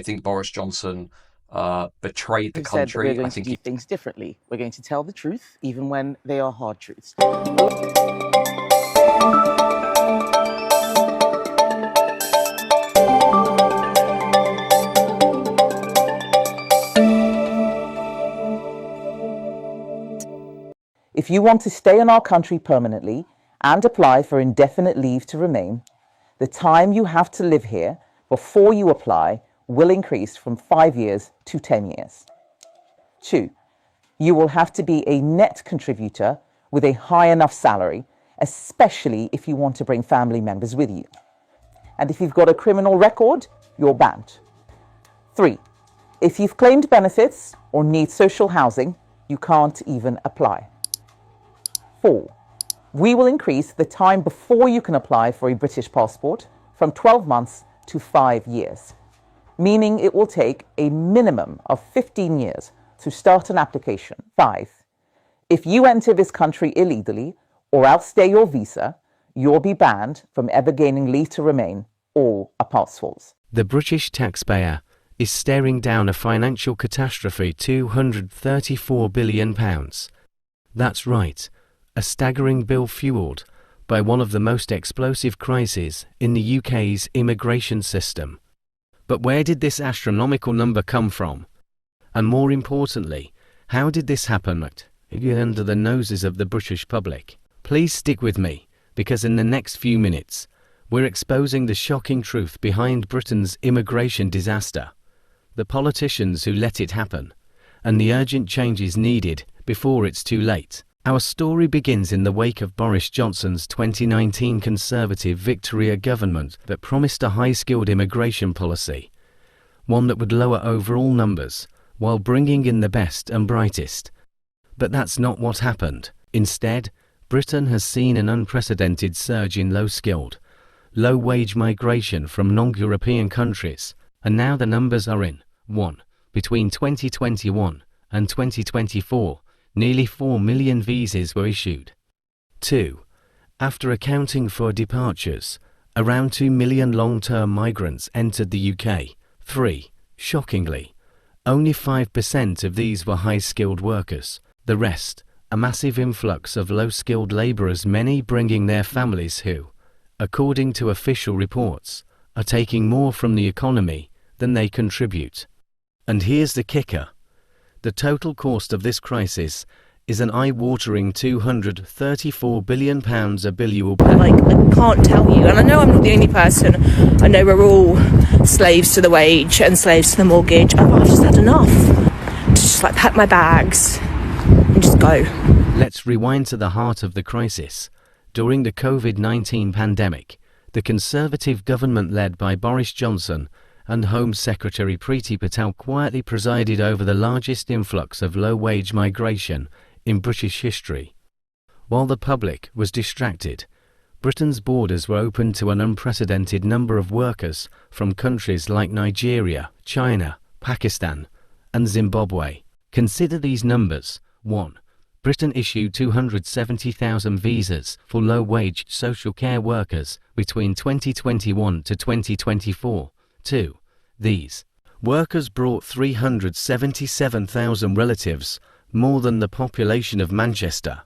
I think Boris Johnson betrayed the Who said that we're country. I going to think do things differently. We're going to tell the truth, even when they are hard truths. If you want to stay in our country permanently and apply for indefinite leave to remain, the time you have to live here before you apply will increase from 5 years to 10 years. 2. You will have to be a net contributor with a high enough salary, especially if you want to bring family members with you. And if you've got a criminal record, you're banned. 3. If you've claimed benefits or need social housing, you can't even apply. 4. We will increase the time before you can apply for a British passport from 12 months to 5 years, meaning it will take a minimum of 15 years to start an application. 5. If you enter this country illegally or outstay your visa, you'll be banned from ever gaining leave to remain or are pass false. The British taxpayer is staring down a financial catastrophe, £234 billion. That's right, a staggering bill fuelled by one of the most explosive crises in the UK's immigration system. But where did this astronomical number come from? And more importantly, how did this happen under the noses of the British public? Please stick with me, because in the next few minutes, we're exposing the shocking truth behind Britain's immigration disaster, the politicians who let it happen, and the urgent changes needed before it's too late. Our story begins in the wake of Boris Johnson's 2019 Conservative Victoria government that promised a high-skilled immigration policy, one that would lower overall numbers while bringing in the best and brightest. But that's not what happened. Instead, Britain has seen an unprecedented surge in low-skilled, low-wage migration from non-European countries, and now the numbers are in. 1. Between 2021 and 2024, nearly 4 million visas were issued. 2. After accounting for departures, around 2 million long-term migrants entered the UK. 3. Shockingly, only 5% of these were high-skilled workers. The rest, a massive influx of low-skilled labourers, many bringing their families who, according to official reports, are taking more from the economy than they contribute. And here's the kicker. The total cost of this crisis is an eye-watering £234 billion, a bill you will pay. I can't tell you, and I know I'm not the only person. I know we're all slaves to the wage and slaves to the mortgage. I've just had enough to just pack my bags and just go. Let's rewind to the heart of the crisis. During the COVID-19 pandemic, the Conservative government led by Boris Johnson and Home Secretary Priti Patel quietly presided over the largest influx of low-wage migration in British history. While the public was distracted, Britain's borders were opened to an unprecedented number of workers from countries like Nigeria, China, Pakistan, and Zimbabwe. Consider these numbers. 1. Britain issued 270,000 visas for low-wage social care workers between 2021 to 2024. 2. These workers brought 377,000 relatives, more than the population of Manchester.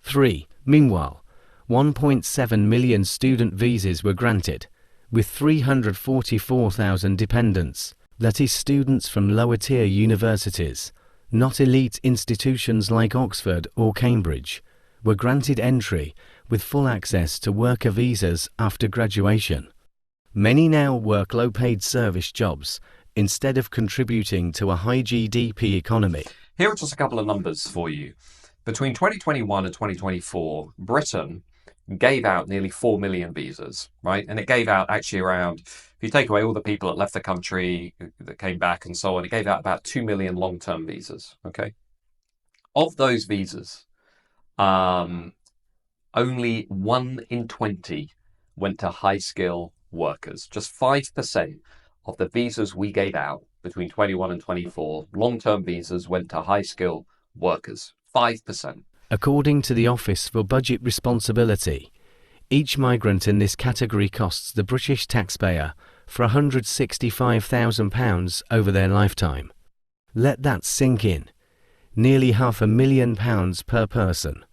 3. Meanwhile, 1.7 million student visas were granted, with 344,000 dependents, that is, students from lower-tier universities, not elite institutions like Oxford or Cambridge, were granted entry with full access to worker visas after graduation. Many now work low-paid service jobs instead of contributing to a high GDP economy. Here are just a couple of numbers for you. Between 2021 and 2024, Britain gave out nearly 4 million visas, right? And it gave out actually around, if you take away all the people that left the country, that came back and so on, it gave out about 2 million long-term visas, okay? Of those visas, only 1 in 20 went to high-skill workers. Just 5% of the visas we gave out between 21 and 24, long-term visas, went to high-skill workers. 5%. According to the Office for Budget Responsibility, each migrant in this category costs the British taxpayer for £165,000 over their lifetime. Let that sink in. Nearly £500,000 per person.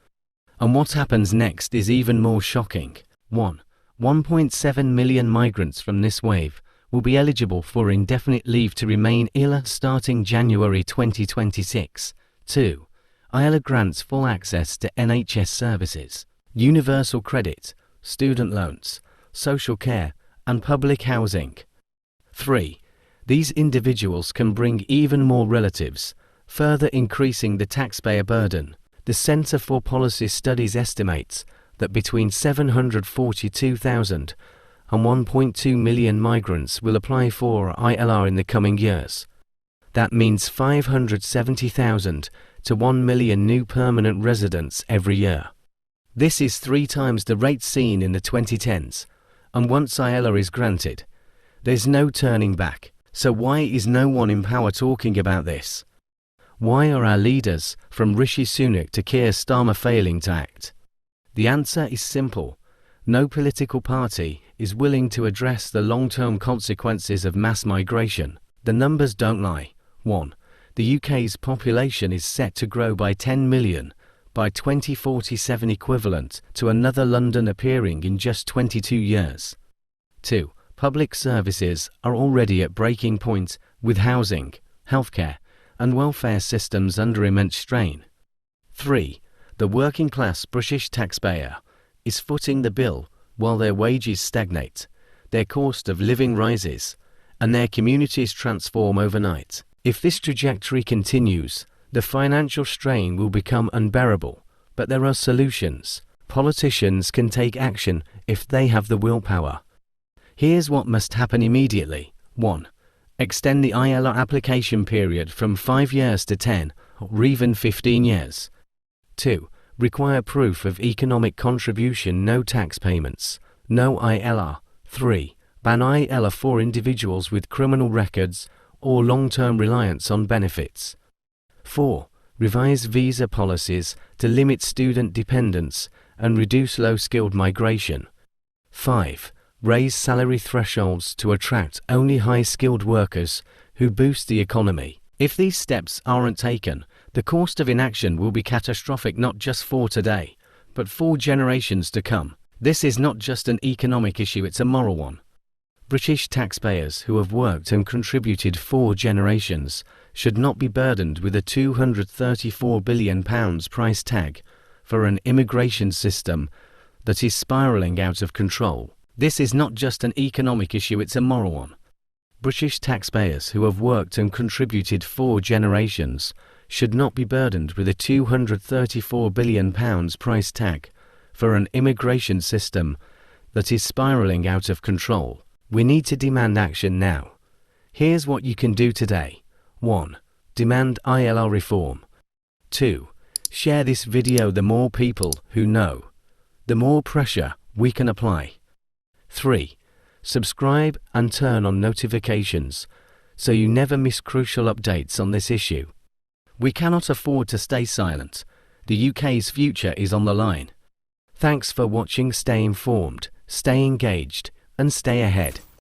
And what happens next is even more shocking. 1.7 million migrants from this wave will be eligible for indefinite leave to remain ILR starting January 2026. 2. ILR grants full access to NHS services, universal credit, student loans, social care, and public housing. 3. These individuals can bring even more relatives, further increasing the taxpayer burden. The Centre for Policy Studies estimates that between 742,000 and 1.2 million migrants will apply for ILR in the coming years. That means 570,000 to 1 million new permanent residents every year. This is 3 times the rate seen in the 2010s, and once ILR is granted, there's no turning back. So why is no one in power talking about this? Why are our leaders, from Rishi Sunak to Keir Starmer, failing to act? The answer is simple. No political party is willing to address the long-term consequences of mass migration. The numbers don't lie. 1. The UK's population is set to grow by 10 million by 2047, equivalent to another London appearing in just 22 years. 2. Public services are already at breaking point, with housing, healthcare, and welfare systems under immense strain. 3. The working-class British taxpayer is footing the bill while their wages stagnate, their cost of living rises, and their communities transform overnight. If this trajectory continues, the financial strain will become unbearable. But there are solutions. Politicians can take action if they have the willpower. Here's what must happen immediately. 1. Extend the ILR application period from 5 years to 10 or even 15 years. 2. Require proof of economic contribution, no tax payments, no ILR. 3. Ban ILR for individuals with criminal records or long-term reliance on benefits. 4. Revise visa policies to limit student dependence and reduce low-skilled migration. 5. Raise salary thresholds to attract only high-skilled workers who boost the economy. If these steps aren't taken, the cost of inaction will be catastrophic, not just for today, but for generations to come. This is not just an economic issue, it's a moral one. British taxpayers who have worked and contributed for generations should not be burdened with a £234 billion price tag for an immigration system that is spiralling out of control. This is not just an economic issue, it's a moral one. British taxpayers who have worked and contributed for generations should not be burdened with a £234 billion price tag for an immigration system that is spiralling out of control. We need to demand action now. Here's what you can do today. 1. Demand ILR reform. 2. Share this video. The more people who know, the more pressure we can apply. 3. Subscribe and turn on notifications so you never miss crucial updates on this issue. We cannot afford to stay silent. The UK's future is on the line. Thanks for watching. Stay informed, stay engaged, and stay ahead.